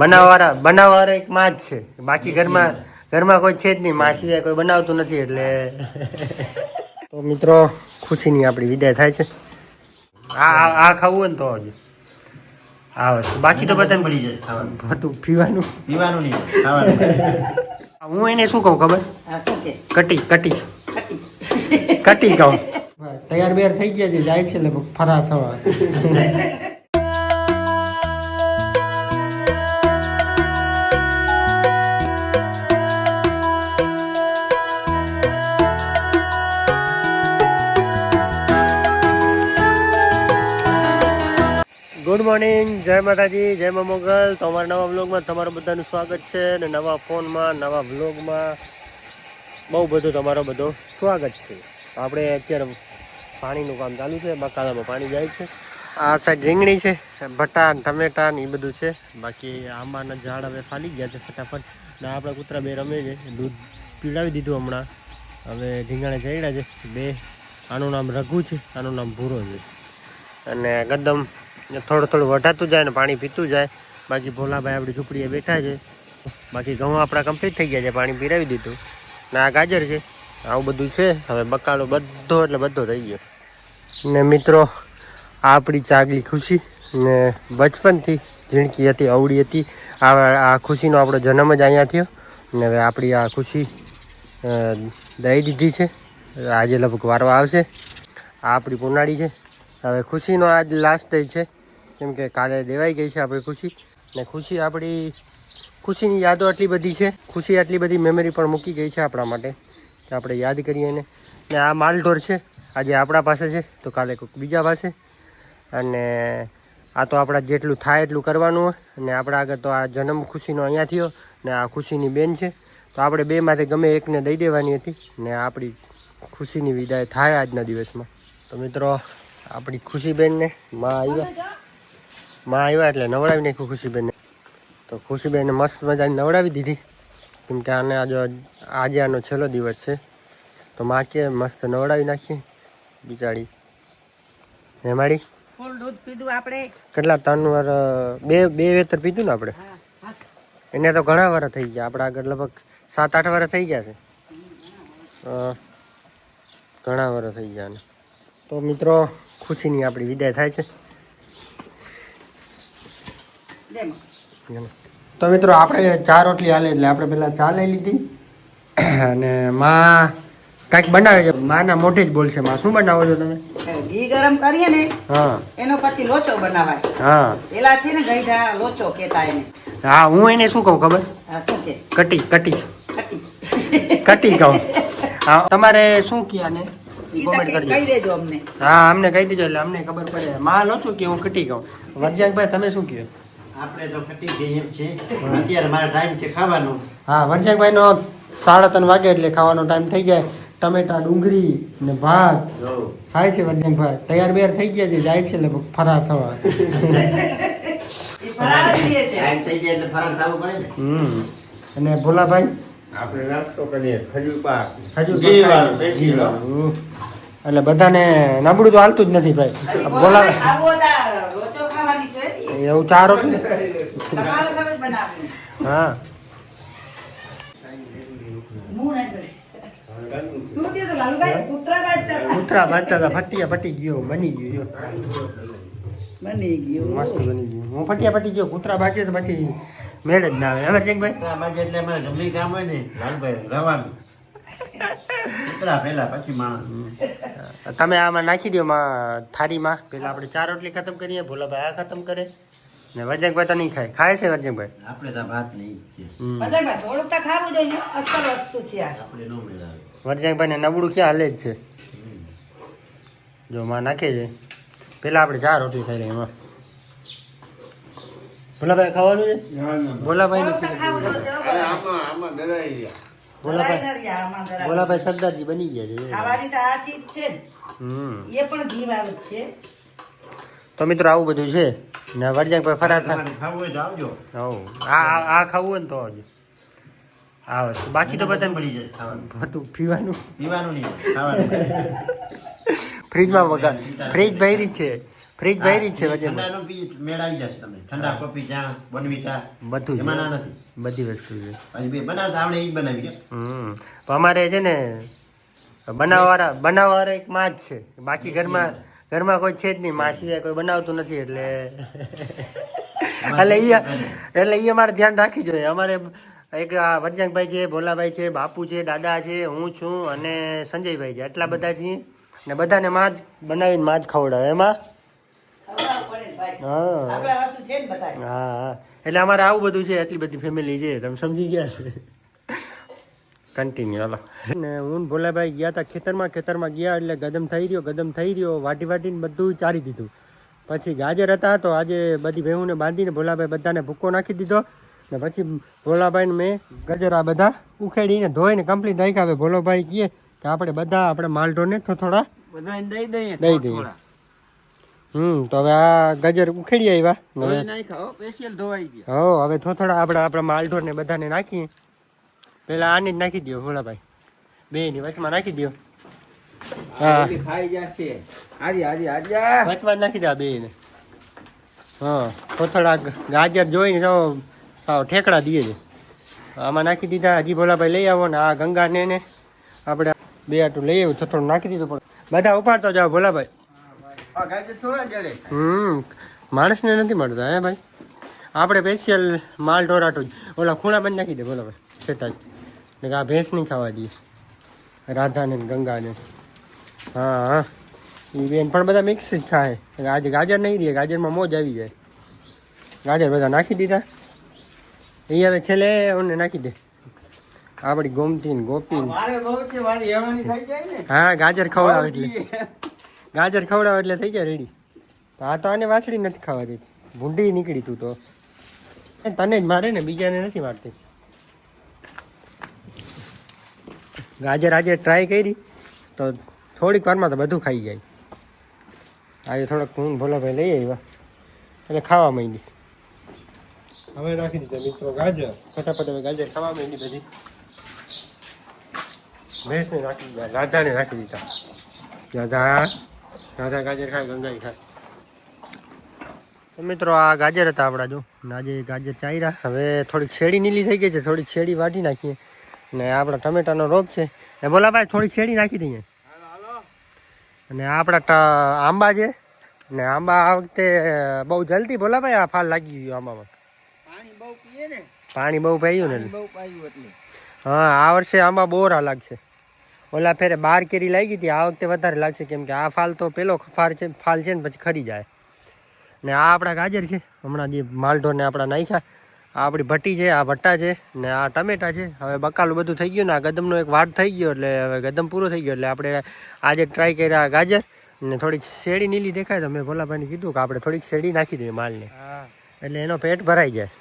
બનાવવાળા એક માં જ છે, બાકી ઘરમાં કોઈ છે જ નહીં. માં સિવાય કોઈ બનાવતું નથી. એટલે તો મિત્રો ખુશીની આપણી વિદાય થાય છે. આ ખાવું હોય ને તો જ આવે, બાકી તો બધાને મળી જાય ખાવાનું. બધું પીવાનું નહીં ખાવાનું. હું એને શું કહું ખબર? કટી કહું. તૈયાર બેર થઈ ગયા છે, જાય છે એટલે ફરાર થવા. ગુડ મોર્નિંગ, જય માતાજી, જય મા મોગલ. તો અમારા નવા વ્લોગમાં તમારું બધાનું સ્વાગત છે. અને નવા ફોનમાં નવા વ્લોગમાં બહુ બધું તમારો બધો સ્વાગત છે. આપણે અત્યારે પાણીનું કામ ચાલુ છે, બકાલામાં પાણી જાય છે. આ સાઈડ રીંગણી છે, ભટા ટમેટા ને એ બધું છે. બાકી આંબાના ઝાડ હવે ફાલી ગયા છે ફટાફટ. ને આપણા કૂતરા બે રમે છે, દૂધ પીવડાવી દીધું હમણાં. હવે ઢીંગાણે ચડ્યા છે બે. આનું નામ રઘુ છે, આનું નામ ભૂરો છે. અને ગદમ થોડું વઢાતું જાય ને પાણી પીતું જાય. બાકી ભોલાભાઈ આપણી ઝૂંપડીએ બેઠા છે. બાકી ઘઉં આપણા કમ્પ્લીટ થઈ ગયા છે, પાણી પીરાવી દીધું. ને આ ગાજર છે, આવું બધું છે. હવે બકાલો બધો એટલે બધો થઈ ગયો. ને મિત્રો આપણી ચાગલી ખુશી ને બચપનથી ઝીણકી હતી, અવળી હતી. આ ખુશીનો આપણો જન્મ જ અહીંયા થયો. ને હવે આપણી આ ખુશી દઈ દીધી છે. આજે લગભગ વારવા આવશે. આ આપણી પુનાળી છે. હવે ખુશીનો આજ લાસ્ટ ડે છે, કેમ કે કાલે દેવાઈ ગઈ છે આપણી ખુશી. ને ખુશીની યાદો આટલી બધી છે, ખુશી આટલી બધી મેમરી પણ મૂકી ગઈ છે આપણા માટે, કે આપણે યાદ કરીએ એને. ને આ માલઢોર છે, આજે આપણા પાસે છે તો કાલે કોઈક બીજા પાસે. અને આ તો આપણા જેટલું થાય એટલું કરવાનું હોય. અને આપણા આગળ તો આ જન્મ ખુશીનો અહીંયા થયો. ને આ ખુશીની બેન છે, તો આપણે બેમાંથી ગમે એકને દઈ દેવાની હતી. ને આપણી ખુશીની વિદાય થાય આજના દિવસમાં. તો મિત્રો આપણી ખુશીબેનને માં આવ્યા એટલે નવડાવી નાખ્યું ખુશીબેનને. તો ખુશીબેનને મસ્ત મજાની નવડાવી દીધી, કેમ કે આજે આનો છેલ્લો દિવસ છે. તો માં કે મસ્ત નવડાવી નાખીએ બિચારી. હે માડી ફૂલ દૂધ પીધું આપણે. કેટલા 3 વાર બે વેતર પીધું ને આપણે. એને તો ઘણા વાર થઈ ગયા, આપણા આગળ લગભગ 7-8 વાર થઈ ગયા છે. ઘણા વાર થઈ ગયા. તો મિત્રો ખુશીની આપણી વિદાય થાય છે. તો મિત્રો આપણે 4 રોટલી હાલે એટલે આપણે પેલા ચા લઈ લીધી. અને માં કાંઈક બનાવે છે, માના મોઢે જ બોલશે. માં શું બનાવો છો તમે? ઘી ગરમ કરીએ ને, હા, એનો પછી લોચો બનાવાય. હા, એલા છે ને ગઈઢા લોચો કહેતા એને. હા, હું એને શું કહું ખબર? હા, શું કે? કટી કહું. હા, તમારે શું કહ્યા ને કહી દેજો અમને. હા, અમને કહી દેજો એટલે અમને ખબર પડે. માં લો છું કે હું કટી કહું. વરજાકભાઈ તમે શું કહો? આપણે તો કટી ગઈ એમ છે. અત્યારે મારો ટાઈમ છે ખાવાનો. હા, વરજાકભાઈ નો 3:30 વાગે એટલે ખાવાનો ટાઈમ થઈ જાય. ટમેટા ડુંગળી ને ભાત ખાય છે વરજાકભાઈ. તૈયાર બેર થઈ ગયા છે, જાય છે એટલે ફરાર થવા. ટાઈમ થઈ જાય એટલે ફરાર થવું પડે ને. અને ભોલાભાઈ આપણે નાસ્તો કરીએ, ખજૂર પાક. એટલે બધાને નબળું તો હાલતું જ નથી ભાઈ. લોચો ખાવાની છે એવું 4 રોટલી. તમારે તમે જ બનાવવું. હા, હું નહીં કરે. શું થયું તો લાલુભાઈ? કૂતરા બાજતા ફટિયા ફટી ગયો, બની ગયો. બની ગયું. મસ્ત બની ગયું. હું ફટિયા ફટી ગયો, કૂતરા બાજે તો પછી મેળ જ ના આવે. હવે ભાઈ એટલે અમારે ગમે કામ હોય ને લાલભાઈ રવાનું કૂતરા પહેલા પછી માણસ. તમે આમાં નાખી દો થાળીમાં. પેલા આપણે 4 રોટલી ખતમ કરીએ, ભોલાભાઈ આ ખતમ કરે. ને વરજકભાઈ તો નહીં ખાય છે વરજકભાઈ. આપણે તો ભાત નહીં છે. બધામાં થોડુંક તો ખાવું જોઈએ, અસલ વસ્તુ છે આ. આપણે નો મેળાવે. વરજકભાઈ ને નબળું ક્યાં હાલે જ છે. જો માં નાખે છે. પેલા આપણે 4 રોટલી ખાઈ લઈએ એમાં. ભોલાભાઈ ખાવાનું છે? ભોલાભાઈ ભોલાભાઈ સરદારજી બની ગયા છે. ખાવાની તો આ ચીજ છે ને, એ પણ ઘી વાળું જ છે. તો મિત્રો આવું બધું છે. ને વરજાકભાઈ ફરાર થાય. ખાવું હોય તો આવજો. આ ખાવું હોય ને તો આવજો. આવે બાકી તો બધા મળી જાય ખાવાનું. બધું પીવાનું નહીં ખાવાનું. ફ્રીજમાં ફ્રીજ ભરી છે. ફ્રીજ ભરી જ છે વચ્ચે ઠંડાનો બી મેળ આવી જશે તમને ઠંડા કોફી ચા બનવીતા બધું એમાં છે ના નથી બધી વસ્તુ છે પછી બે બનાવતા આવડે એ જ બનાવી છે પણ અમારે છે ને બનાવવાળા એક માં જ છે બાકી ઘરમાં કોઈ છે જ નહીં માં સિવાય કોઈ બનાવતું નથી એટલે એ અમારે ધ્યાન રાખવી જોઈએ અમારે એક આ વરજંગભાઈ છે ભોલાભાઈ છે બાપુ છે દાદા છે હું છું અને સંજયભાઈ છે એટલા બધા છીએ ને બધાને માં જ બનાવીને માં જ ખવડાવે એમાં ખવડાવવું પડે ને ભાઈ. હા આપણા વાસુ છે ને બધાય. હા એટલે અમારે આવું બધું છે એટલી બધી ફેમિલી છે તમે સમજી ગયા છે કન્ટિન્યુ હાલો ને હું ને ભોલાભાઈ ગયા હતા ખેતરમાં ગયા એટલે ગદમ થઈ રહ્યો વાટીને બધું ચારી દીધું પછી ગાજર હતા તો આજે બધી ભેહુંને બાંધીને ભોલાભાઈ બધાને ભૂકો નાખી દીધો ને પછી ભોલાભાઈને મેં ગજરા બધા ઉખેડીને ધોઈને કમ્પ્લીટ નાખ્યા હવે ભોલાભાઈ કહે કે આપણે બધા આપણે માલઢોરને થોડા દઈ દઈએ તો હવે આ ગજર ઉખેડી આવ્યા હવે થોડા આપણા માલઢોરને બધાને નાખીએ પેલા આની જ નાખી દો ભોલાભાઈ બે ની વચમાં નાખી દો હા વચમાં જ નાખી દો બે ને હા થોડા ગાજર જોઈને તો સાવ ઠેકડા દઈએ છે આમાં નાખી દીધા હજી ભોલાભાઈ લઈ આવો ને આ ગંગાને ને આપણે બે આટું લઈ આવ્યું થોડું નાખી દીધું પણ બધા ઉપાડતો જાઓ ભોલાભાઈ માણસને નથી મળતા હે ભાઈ આપણે સ્પેશિયલ માલ ઢોરાટો જ ઓલા ખૂણા બંધ નાખી દે ભોલાભાઈ છેટા જ આ ભેંસ નહીં ખાવા દઈએ રાધાને ને ગંગાને હા એ બેન પણ બધા મિક્સ જ ખાય આજે ગાજર નહીં રહે ગાજરમાં મોજ આવી જાય ગાજર બધા નાખી દીધા એ હવે છેલ્લે ઓને નાખી દે આપણી ગોમતી ને ગોપી હા ગાજર ખવડાવે એટલે થઈ જાય રેડી આ તો આને વાછડી નથી ખાવા દેતી ભૂંડી નીકળી તું તો તને જ મારે ને બીજાને નથી મારતી ગાજર આજે ટ્રાય કરી તો થોડીક વારમાં તો બધું ખાઈ જાય આજે થોડોક હું ભોલાભાઈ લઈ આવ્યા એટલે ખાવા માંડી હવે નાખી દીધા મિત્રો ગાજર ફટાફટ હવે ગાજર ખાવા માંડી બધી ભેંસને નાખી દીધા રાધાને નાખી દીધા રાધા ગાજર ખાય ગંગાઈ ખાય તો મિત્રો આ ગાજર હતા આપણા જો આજે ગાજર ચાર્યા હવે થોડીક શેરડી નીલી થઈ ગઈ છે થોડીક શેરડી વાટી નાખીએ ને આપણા ટમેટાનો રોપ છે એ બોલા ભાઈ થોડીક શેરડી નાખી દઈએ અને આપણા આંબા છે ને આંબા આ વખતે બહુ જલ્દી બોલા ભાઈ આ ફાલ લાગી ગયું આંબામાં પાણી બહુ પાયું ને હા આ વર્ષે આંબા બોરા લાગશે ઓલા ફેરે 12 કેરી લાગી હતી આ વખતે વધારે લાગશે કેમ કે આ ફાલ તો પેલો ફાલ છે ને પછી ખરી જાય ને આ આપણા ગાજર છે હમણાં જે માલઢોરને આપણા નાખ્યા આ આપણી ભટ્ટી છે આ ભટ્ટા છે ને આ ટમેટા છે હવે બકાલું બધું થઈ ગયું ને આ ગદમનો એક વાટ થઈ ગયો એટલે હવે ગદમ પૂરો થઈ ગયો એટલે આપણે આજે ટ્રાય કર્યા ગાજર ને થોડીક શેરડી નીલી દેખાય તો મેં ભોલાભાઈને કીધું કે આપણે થોડીક શેરડી નાખી દઈએ માલને એટલે એનો પેટ ભરાઈ જાય